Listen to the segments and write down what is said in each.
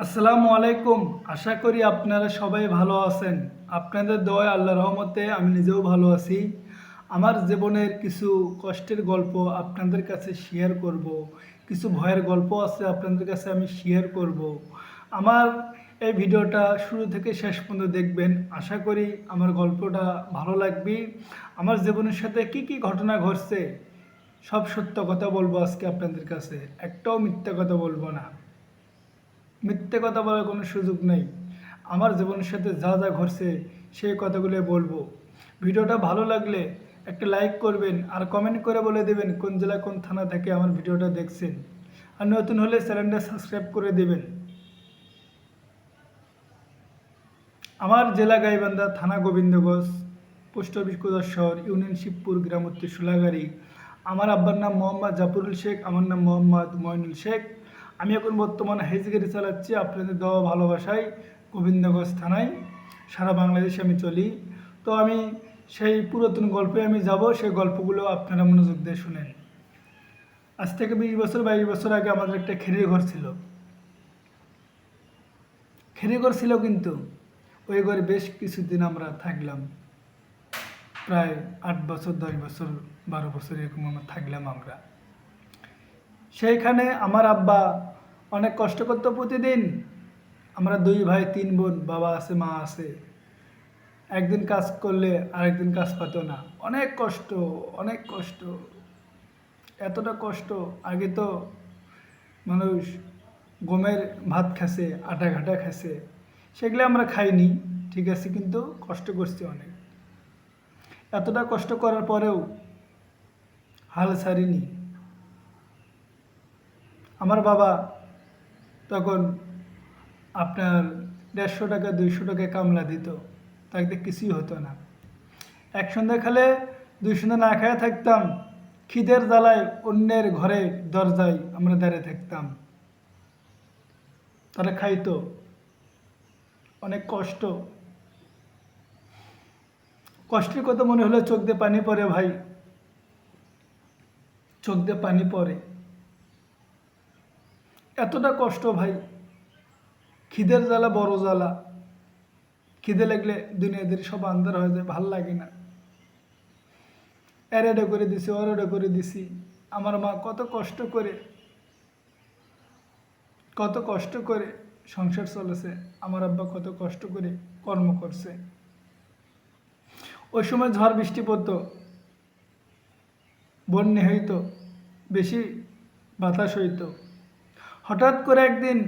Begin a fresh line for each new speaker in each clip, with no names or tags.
আসসালামু আলাইকুম। আশা করি আপনারা সবাই ভালো আছেন। আপনাদের দয়ায় আল্লাহর রহমতে আমি নিজেও ভালো আছি। আমার জীবনের কিছু কষ্টের গল্প আপনাদের কাছে শেয়ার করব। কিছু ভয়ের গল্প আছে আপনাদের কাছে আমি শেয়ার করব। আমার এই ভিডিওটা শুরু থেকে শেষ পর্যন্ত দেখবেন। আশা করি আমার গল্পটা ভালো লাগবে। আমার জীবনের সাথে কি কি ঘটনা ঘটছে সব সত্য কথা বলবো আজকে আপনাদের কাছে। একটাও মিথ্যা কথা বলবো না। মিথ্যে কথা বলার কোনো সুযোগ নেই। আমার জীবনের সাথে যা যা ঘটছে সেই কথাগুলো বলবো। ভিডিওটা ভালো লাগলে একটা লাইক করবেন আর কমেন্ট করে বলে দেবেন কোন জেলা কোন থানা থেকে আমার ভিডিওটা দেখছেন। আর নতুন হলে চ্যানেলটা সাবস্ক্রাইব করে দেবেন। আমার জেলা গাইবান্ধা, থানা Gobindaganj, post office Kodasar, union Shibpur, গ্রাম উত্তর সুলাগাড়ি। আমার আব্বার নাম মোহাম্মদ জাফরুল শেখ, আমার নাম মোহাম্মদ মইনুল শেখ। আমি এখন বর্তমানে হেজ গাড়ি চালাচ্ছি আপনাদের দেওয়া ভালোবাসায় গোবিন্দগঞ্জ থানায়। সারা বাংলাদেশে আমি চলি। তো আমি সেই পুরাতন গল্পে আমি যাব, সেই গল্পগুলো আপনারা মনোযোগ দিয়ে শুনেন। আজ থেকে 20 বছর 22 বছর আগে আমাদের একটা খেরির ঘর ছিল। খেরির ঘর ছিল, কিন্তু ওই ঘরে বেশ কিছুদিন আমরা থাকলাম। প্রায় 8 বছর 10 বছর 12 বছর এরকম আমরা থাকলাম আমরা। সেইখানে আমার আব্বা অনেক কষ্ট করতো প্রতিদিন। আমরা 2 ভাই 3 বোন, বাবা আছে মা আছে। একদিন কাজ করলে আরেকদিন কাজ পাতো না। অনেক কষ্ট, অনেক কষ্ট। এতটা কষ্ট, আগে তো মানুষ গমের ভাত খাসে, আটা ঘাটা খাসে, সেগুলো আমরা খাইনি, ঠিক আছে, কিন্তু কষ্ট করছি অনেক। এতটা কষ্ট করার পরেও হাল ছাড়িনি। আমার বাবা তখন আপনার 150 টাকা 200 টাকা কামলা দিত, তাকে কিছুই হতো না। এক সন্ধ্যা খেলে 2 সন্ধ্যা না খেয়ে থাকতাম। খিদের জ্বালায় অন্যের ঘরে দরজায় আমরা দাঁড়িয়ে থাকতাম, তারা খাইতো। অনেক কষ্ট। কষ্টের কথা মনে হলে চোখ দিয়ে পানি পড়ে ভাই, চোখ দিয়ে পানি পড়ে। এতটা কষ্ট ভাই। খিদের জ্বালা বড় জ্বালা। খিদে লাগলে দুনিয়াদের সব আন্ধার হয়ে যায়, ভাল লাগে না। এরেডে করে দিছি, ওরেডে করে দিছি। আমার মা কত কষ্ট করে সংসার চলেছে। আমার আব্বা কত কষ্ট করে কর্ম করছে। ওই সময় ঝড় বৃষ্টি পড়তো, বন্যা হইতো, বেশি বাতাস হইতো। হঠাৎ করে একদিন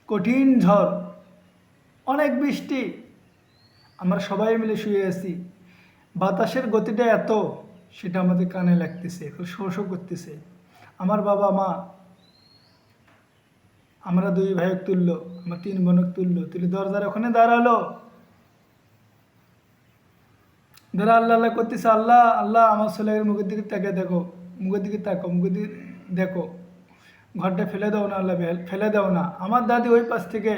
কঠিন ঝড়, অনেক বৃষ্টি, আমরা সবাই মিলে শুয়ে আছি। বাতাসের গতিটা এত, সেটা আমাদের কানে লাগতেছে, শো শো করতেছে। আমার বাবা মা, আমরা 2 ভাইক তুললো, আমার 3 বোনক তুললো, তুলে দরজার ওখানে দাঁড়ালো। দাঁড়া আল্লাহ আল্লাহ করতেছে, আল্লাহ আল্লাহ আমার ছেলের মুখের দিকে তাকে দেখো, মুখের দিকে তাকো, মুখের দিকে দেখো, ঘরটা ফেলে দাও না আল্লাহ, ফেলে দাও না। আমার দাদি ওই পাশ থেকে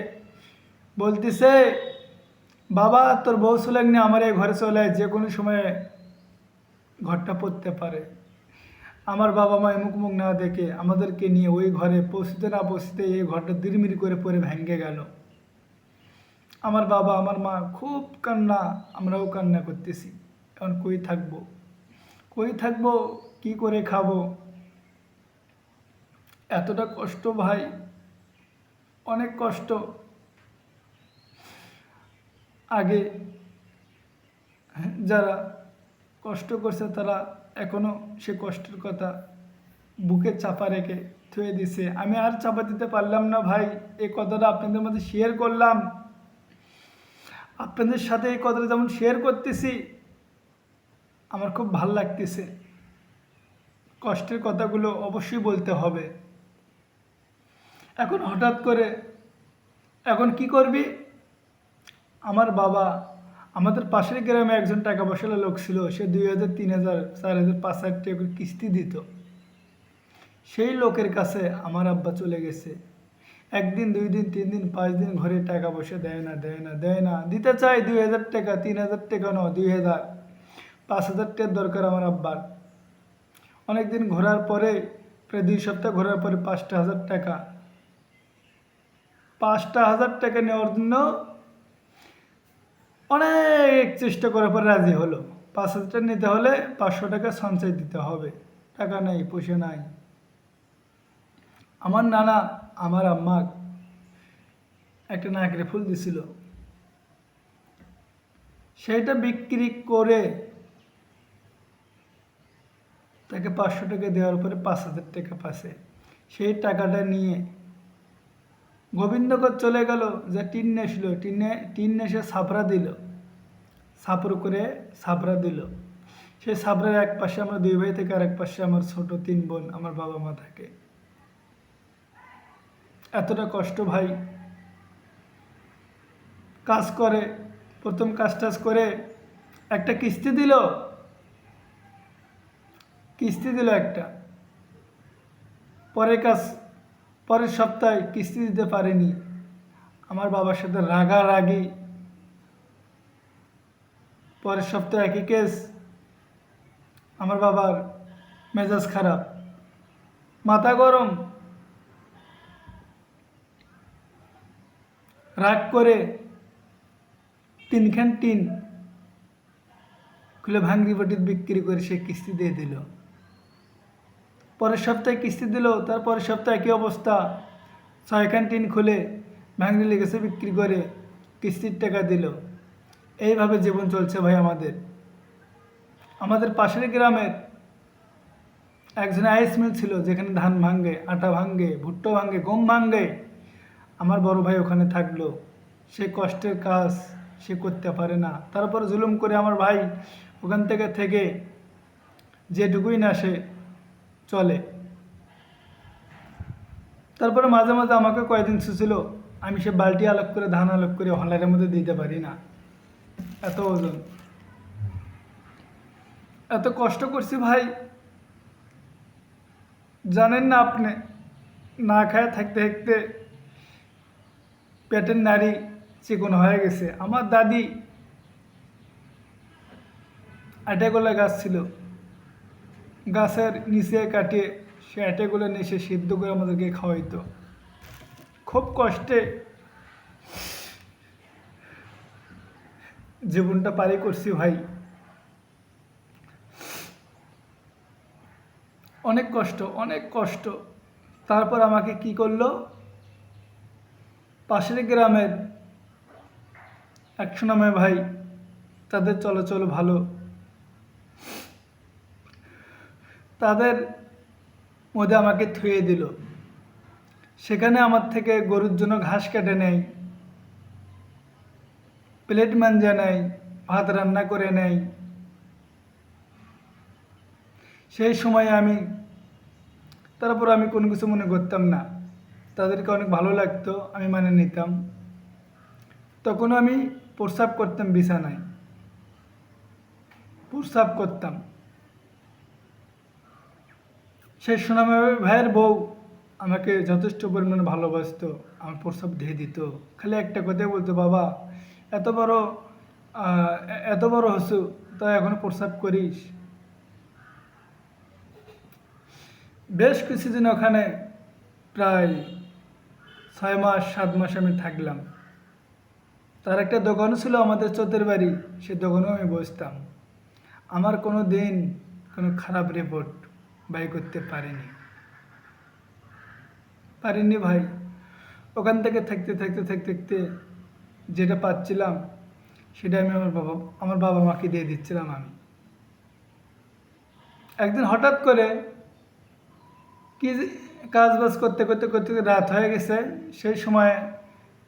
বলতেছে, বাবা তোর বউ ছেলেক নিয়ে আমার এই ঘরে চলে আয়, যে কোনো সময়ে ঘরটা পড়তে পারে। আমার বাবা মা মুখ মুখ না দেখে আমাদেরকে নিয়ে ওই ঘরে পৌঁছতে না পৌঁছতে এই ঘরটা দিরমির করে পরে ভেঙে গেল। আমার বাবা আমার মা খুব কান্না, আমরাও কান্না করতেছি। এখন কই থাকবো, কই থাকবো, কি করে খাবো। এতটা কষ্ট ভাই, অনেক কষ্ট। আগে যারা কষ্ট করছে তারা এখনো সে কষ্টের কথা বুকে চাপা রেখে থুয়ে দিছে। আমি আর চাপা দিতে পারলাম না ভাই। এই কথাটা আপনাদের মধ্যে শেয়ার করলাম। আপনাদের সাথে এই কথাটা যেমন শেয়ার করতেছি, আমার খুব ভাল লাগতেছে। কষ্টের কথাগুলো অবশ্যই বলতে হবে। এখন হঠাৎ করে, এখন কি করবি? আমার বাবা, আমাদের পাশের গ্রামে একজন টাকা পয়সার লোক ছিল, সে 2000 3000 4000 5000 টাকা করে কিস্তি দিত। সেই লোকের কাছে আমার আব্বা চলে গেছে। একদিন 2 দিন 3 দিন 5 দিন ঘরে টাকা পয়সা দেয় না, দেয় না, দেয় না। দিতে চাই 2000 টাকা, 3000 টাকা নয়, 2000 5000 টাকার দরকার আমার আব্বার। অনেকদিন ঘোরার পরে, প্রায় 2 সপ্তাহ ঘোরার পরে 5000 টাকা 5,000 টাকা নেওয়ার জন্য অনেক চেষ্টা করার পর রাজি হলো। 5,000 টাকা নিতে হলে 500 টাকা সঞ্চয় দিতে হবে। টাকা নাই, পয়সা নাই। আমার নানা আমার আম্মা একটা নাকের ফুল দিছিল, সেইটা বিক্রি করে তাকে 500 টাকা দেওয়ার পরে 5,000 টাকা পাশে। সেই টাকাটা নিয়ে গোবিন্দগঞ্জ চলে গেল, যে টিন নেছিল, টিন নেসে ছাপড়া দিল, ছাপড় করে ছাপড়া দিল। সেই ছাপড়ার এক পাশে আমরা 2 ভাই থেকে, আর এক পাশে আমার ছোট 3 বোন, আমার বাবা মা থাকে। এতটা কষ্ট ভাই। কাজ করে, প্রথম কাজ টাজ করে একটা কিস্তি দিল একটা। পরের সপ্তাহে কিস্তি দিতে পারেনি। আমার বাবার সাথে রাগারাগি। পরের সপ্তাহে একই কেস। আমার বাবার মেজাজ খারাপ, মাথা গরম, রাগ করে 3খান টিন খুলে ভাঙ্গি বাটি বিক্রি করে সে কিস্তি দিয়ে দিল। পরের সপ্তাহে কিস্তি দিল, তার পরের সপ্তাহে একই অবস্থা। 6খান টিন খুলে ভাঙ্গি লেগেছে বিক্রি করে কিস্তির টাকা দিল। এইভাবে জীবন চলছে ভাই আমাদের। আমাদের পাশের গ্রামের একজন আইস মিল ছিল, যেখানে ধান ভাঙ্গে, আটা ভাঙ্গে, ভুট্টো ভাঙ্গে, গম ভাঙ্গে। আমার বড় ভাই ওখানে থাকলো। সে কষ্টের কাজ সে করতে পারে না, তারপর জুলুম করে আমার ভাই ওখান থেকে যেটুকুই না সে চলে। তারপরে মাঝে মাঝে আমাকে কয়েকদিন ছিল, আমি সে বালতি আলোক করে, ধান আলোক করে হলারের মধ্যে দিতে পারি না, এত ওজন। এত কষ্ট করছি ভাই, জানেন না আপনি। না খায় থাকতে থাকতে পেটের নাড়ি চিকন হয়ে গেছে। আমার দাদি আটাগোলা গাছ ছিল, গাছের নিচে কাটিয়ে সে আটাগুলো নিয়ে সে সিদ্ধ করে আমাদেরকে খাওয়াইতো। খুব কষ্টে জীবনটা পারি করছি ভাই, অনেক কষ্ট, অনেক কষ্ট। তারপর আমাকে কি করলো, পাশের গ্রামের 100 নামে ভাই, তাদের চলাচল ভালো, তাদের মধ্যে আমাকে থুয়ে দিল। সেখানে আমার থেকে গরুর জন্য ঘাস কেটে নেয়, প্লেট মাঞ্জা নেয়, ভাত রান্না করে নেয়। সেই সময় তারপর আমি কোনো কিছু মনে করতাম না, তাদেরকে অনেক ভালো লাগতো, আমি মানে নিতাম। তখন আমি প্রস্রাব করতাম বিছানায়, প্রস্রাব করতাম। সেই সুনামে ভাইয়ের বউ আমাকে যথেষ্ট পরিমাণে ভালোবাসতো, আমার প্রস্রাব ধুয়ে দিত। খালি একটা কথাই বলতো, বাবা এত বড় এত বড় হসু, তাই এখনো প্রস্রাব করিস। বেশ কিছুদিন ওখানে প্রায় 6 মাস 7 মাস আমি থাকলাম। তার একটা দোকানও ছিল আমাদের চোতের বাড়ি, সে দোকানেও আমি বসতাম। আমার কোনো দিন কোনো খারাপ রিপোর্ট বাই করতে পারিনি ভাই। ওখান থেকে থাকতে যেটা পাচ্ছিলাম সেটা আমি আমার বাবা মাকে দিয়ে দিচ্ছিলাম। আমি একদিন হঠাৎ করে কি কাজ বাজ করতে রাত হয়ে গেছে। সেই সময়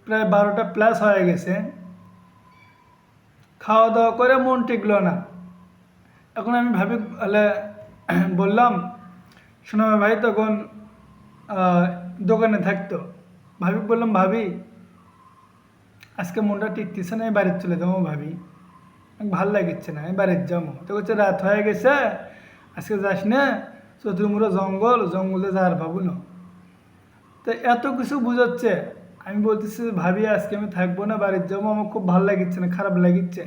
প্রায় 12টা প্লাস হয়ে গেছে। খাওয়া দাওয়া করে মন টিকলো না। এখন আমি বললাম, শোনো ভাই, তখন দোকানে থাকতো। বললাম, ভাবি আজকে মনটা টিকতেছে না, আমি বাড়িতে চলে যাবো। ভাবি ভাল লাগিচ্ছে না, আমি বাড়িতে যাবো। তো হচ্ছে রাত হয়ে গেছে, আজকে যাস না, চতুর্মুড়ো জঙ্গলে যাওয়ার ভাবু না। তো এত কিছু বুঝাচ্ছে, আমি বলতেছি, ভাবি আজকে আমি থাকবো না, বাড়িতে যাবো, আমার খুব ভাল লাগিচ্ছে না, খারাপ লাগিচ্ছে।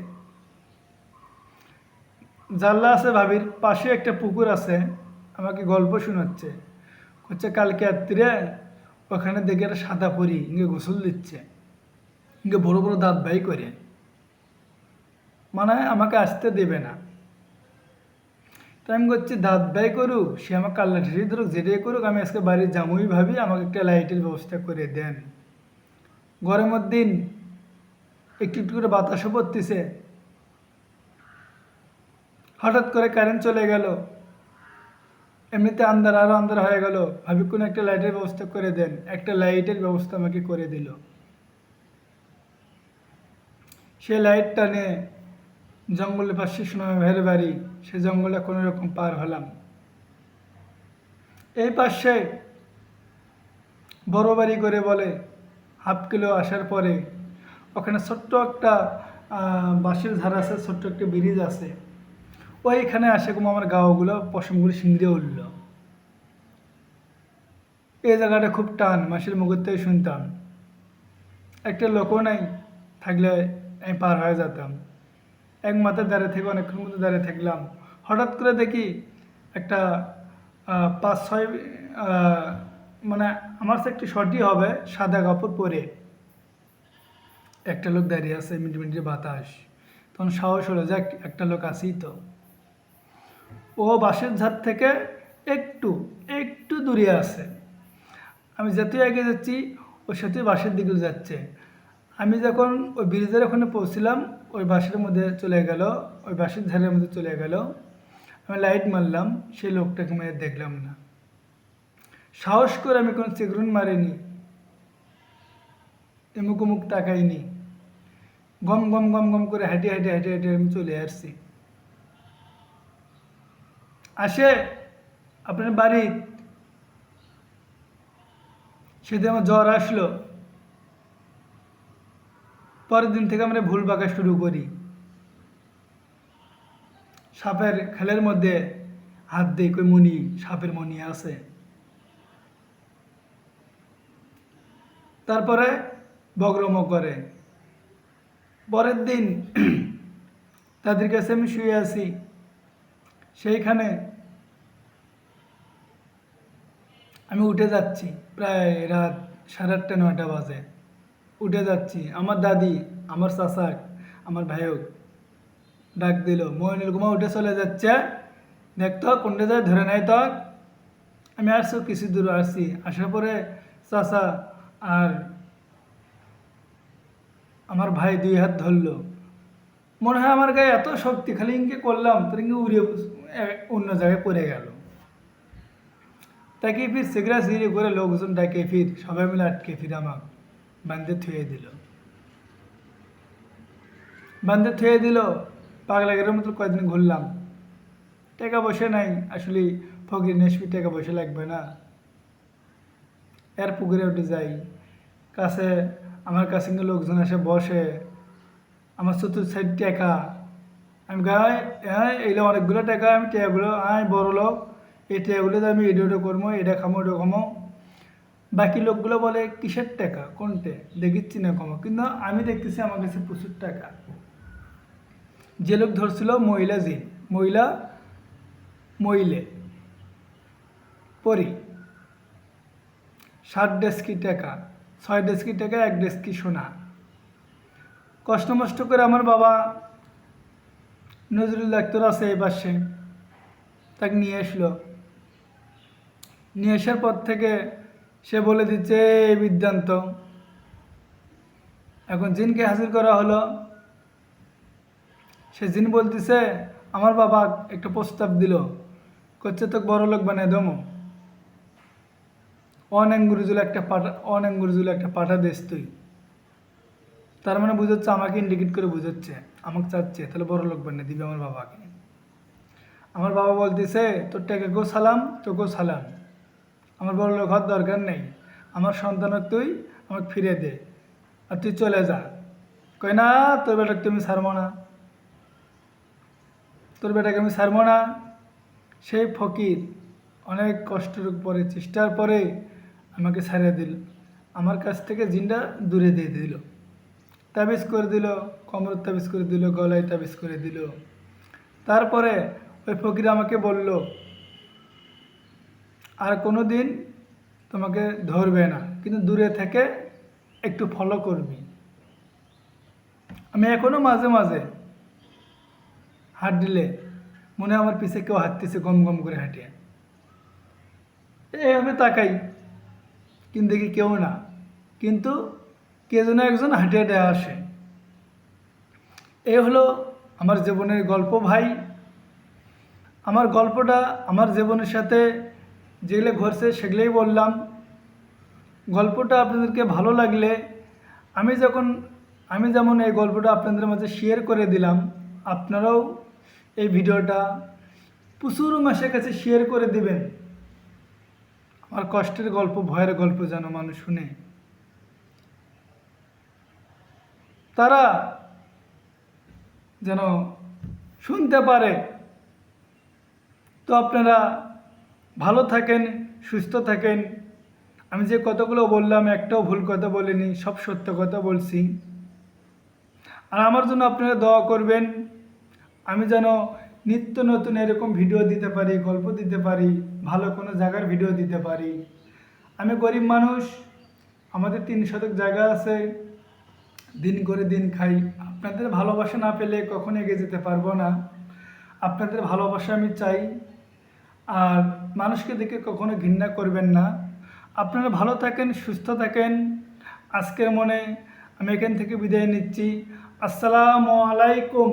জানলা আছে ভাবির পাশে, একটা পুকুর আছে, আমাকে গল্প শোনাচ্ছে। হচ্ছে কালকে রাত্রে ওখানে দেখে একটা সাদা পরি ইঙ্গে গোসল দিচ্ছে, ইঙ্গে বড় বড় দাঁত বাই করে, মানে আমাকে আসতে দেবে না। তাই আমি করছি দাঁত ব্যয় করুক, সে আমাকে কাল্লা ঠেসে ধরুক, যেটাই করুক, আমি আজকে বাড়ি যাবই ভাবি, আমাকে একটা লাইটের ব্যবস্থা করে দেন। গরমের দিন একটু একটু করে বাতাসও পড়তেছে, হঠাৎ করে কারেন্ট চলে গেল, এমনিতে আন্ধার আরও আন্ধার হয়ে গেল, ভাবি কোনো একটা লাইটের ব্যবস্থা করে দেন। একটা লাইটের ব্যবস্থা আমাকে করে দিল। সে লাইট টানে জঙ্গলের পাশে সোনামা ভাইয়ের বাড়ি, সে জঙ্গলে কোনো রকম পার হলাম। এই পাশে বড় বাড়ি করে বলে, হাফ কিলো আসার পরে ওখানে ছোট্ট একটা বাঁশের ধার আছে, ছোট্ট একটা ব্রিজ আছে, ওইখানে আসে como আমার গাওগুলো পশমগুলো সিংড়ে উঠল। এই জায়গাটা খুব টান, মাসির মুখের থেকে শুনতাম, একটা লোকও নাই, থাকলে আমি পার হয়ে যেতাম। এক মাথায় দাঁড়িয়ে থেকে অনেকক্ষণ মতো দাঁড়িয়ে থাকলাম, হঠাৎ করে দেখি একটা 5-6 মানে আমার তো একটু শর্টই হবে, সাদা কাপড় পরে একটা লোক দাঁড়িয়ে আছে, মিটমিটে বাতাস। তখন সাহস হলো, যাক একটা লোক আসেই তো। ও বাঁশের ধার থেকে একটু একটু দূরে আছে। আমি যতই এগিয়ে যাচ্ছি ও সেতুই বাঁশের দিকে যাচ্ছে। আমি যখন ওই ব্রিজের ওখানে পৌঁছলাম, ওই বাঁশের মধ্যে চলে গেল, ওই বাঁশের ধারের মধ্যে চলে গেল। আমি লাইট মারলাম, সেই লোকটাকে মেরে দেখলাম না। সাহস করে আমি কোনো চেকরুন মারিনি, এমুক উমুক তাকাইনি, গম গম গম গম করে হাঁটে হাঁটে হাঁটে হাঁটে আমি চলে আসছি। আসে আপনার বাড়ি, সেদিন আমার জ্বর আসলো, পরের দিন থেকে আমরা ভুল বাঁকা শুরু করি, সাপের খেলের মধ্যে হাত দিয়ে কই মনি, সাপের মনি আছে। তারপরে বগ্রম করে। পরের দিন তাদের কাছে আমি শুয়ে আছি, সেইখানে আমি উঠে যাচ্ছি, প্রায় রাত 8:30-9টা বাজে। উঠে যাচ্ছি, আমার দাদি, আমার চাচাক, আমার ভাইক ডাক দিল, মইনুল কুমা উঠে চলে যাচ্ছে, দেখতো কোনটা যায় ধরে নাই তো। আমি আসছি, কিছু দূর আসছি, আসার পরে চাচা আর আমার ভাই 2 হাত ধরলো। মনে হয় আমার গায়ে এত শক্তি, খালি ইনকে করলাম তোর ইঙ্কে উড়ে অন্য জায়গায় পড়ে গেল। তাকে ফির সিগরা সিগরি করে লোকজন ডাকে, ফির সবাই মিলে আটকে ফির আমাকে বান্ধে থুয়ে দিল। বান্ধে থুয়ে দিল, পাগলাগের মতো কয়েকদিন ঘুরলাম। টাকা পয়সা নাই, আসলে ফকির নেশপি, টাকা পয়সা লাগবে না। এর পুকুরে উঠে যাই, কাছে আমার কাছে লোকজন এসে বসে, আমার চতুর্থ সাইড টাকা, আমি গাই হ্যাঁ এইগুলো অনেকগুলো টাকা, আমি টাকাগুলো বড় লোক, এই টাকাগুলো আমি এটা ওটা করবো, এটা খামো ওটা খামো। বাকি লোকগুলো বলে কিসের টাকা, কোনটে দেখিচ্ছি না কমো, কিন্তু আমি দেখতেছি আমার কাছে প্রচুর টাকা। যে লোক ধরছিল মহিলা, যে মহিলে পরি 7 ডেস্কি টাকা, 6 ডেস্কি টাকা, 1 ডেস্কি সোনা। কষ্ট মষ্ট করে আমার বাবা নজরুল ডাক্তার আছে এই পাশে, তাকে নিয়ে আসলো। নিয়ে আসার পর থেকে সে বলে দিচ্ছে এই বিদ্যান্ত। এখন জিনকে হাজির করা হলো, সে জিন বলতেছে আমার বাবা একটা প্রস্তাব দিল, করছে তোকে বড় লোক বানিয়ে দেবো, অনেঙ্গুরজুল একটা পাঠা দিস তুই। তার মানে বুঝাচ্ছে, আমাকে ইন্ডিকেট করে বুঝাচ্ছে, আমাকে চাচ্ছে তাহলে বড় লোক বানিয়ে দিবে আমার বাবাকে। আমার বাবা বলতেছে তোর টাকাকেও সালাম, তোকেও সালাম, আমার বড় লোক হওয়ার দরকার নেই, আমার সন্তানক তুই আমাকে ফিরে দে, আর তুই চলে যা। কই না, তোর বেটাকে তুমি ছাড়বো না, তোর বেটাকে আমি ছাড়বো না। সেই ফকির অনেক কষ্টের পরে, চেষ্টার পরে আমাকে ছাড়িয়ে দিল, আমার কাছ থেকে জিনটা দূরে দিয়ে দিল। তাবিজ করে দিল, কোমর তাবিজ করে দিল, গলায় তাবিজ করে দিল। তারপরে ওই ফকির আমাকে বলল আর কোনো দিন তোমাকে ধরবে না। কিন্তু দূরে থেকে একটু ফলো করবি। আমি এখনও মাঝে মাঝে হাত দিলে মনে হয় আমার পিছে কেউ হাঁটতেছে গম গম করে হাঁটিয়ে, এইভাবে তাকাই কিন্তু দেখি কেউ না, কিন্তু কে যেন একজন হাঁটিয়ে দেয়া আসে। এই হলো আমার জীবনের গল্প ভাই। আমার গল্পটা আমার জীবনের সাথে যেগুলো ঘটছে সেগুলোই বললাম। গল্পটা আপনাদেরকে ভালো লাগলে আমি যেমন এই গল্পটা আপনাদের মাঝে শেয়ার করে দিলাম, আপনারাও এই ভিডিওটা প্রচুর মাসের কাছে শেয়ার করে দিবেন। আমার কষ্টের গল্প, ভয়ের গল্প যেন মানুষ শুনে, তারা যেন শুনতে পারে। তো আপনারা ভালো থাকেন, সুস্থ থাকেন। আমি যে কথাগুলো বললাম একটাও ভুল কথা বলিনি, সব সত্য কথা বলছি। আর আমার জন্য আপনারা দোয়া করবেন, আমি যেন নিত্য নতুন এরকম ভিডিও দিতে পারি, গল্প দিতে পারি, ভালো কোনো জায়গার ভিডিও দিতে পারি। আমি গরিব মানুষ, আমাদের 3 শতক জায়গা আছে, দিন করে দিন খাই। আপনাদের ভালোবাসা না পেলে কখনো এগিয়ে যেতে পারবো না। আপনাদের ভালোবাসা আমি চাই, আর মানুষকে দেখে কখনো ঘৃণা করবেন না। আপনারা ভালো থাকেন, সুস্থ থাকেন। আজকের মনে আমি এখান থেকে বিদায় নিচ্ছি। আসসালামু আলাইকুম।